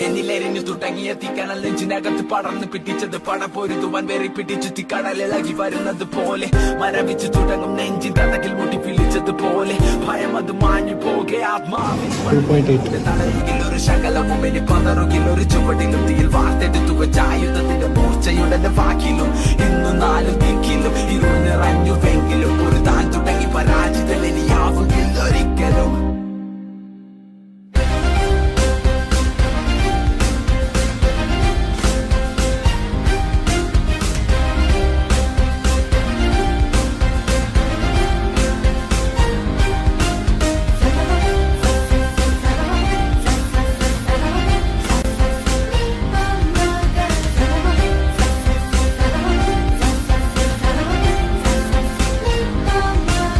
എന്നിലെരിഞ്ഞു തുടങ്ങിയ തീക്കണൽ നെഞ്ചിനകത്ത് പടർന്ന് പിടിച്ചത് പട പൊരുതുവാൻ വേറി പിടിച്ചു തീക്കടലിളകി വരുന്നത് പോലെ മരവിച്ചു തുടങ്ങും നെഞ്ചിൻ തടകിൽ മുട്ടി പിടിച്ചത് പോലെ ഭയം അത് മാഞ്ഞു പോകെ ആത്മാവിൽ തളരുകിൽ ഒരു ശകലവും ഇനി പതറുകിൽ ഒരു ചുവടിലും തീയിൽ വാർത്തെടുത്തു വെച്ചായുധത്തിന്റെ മൂർച്ചയുടെ വാക്കിലും ഇന്നു നാലും ദിക്കിലും ഇരുൾ നിറഞ്ഞുവെങ്കിലും ഒരു താൻ തുടങ്ങി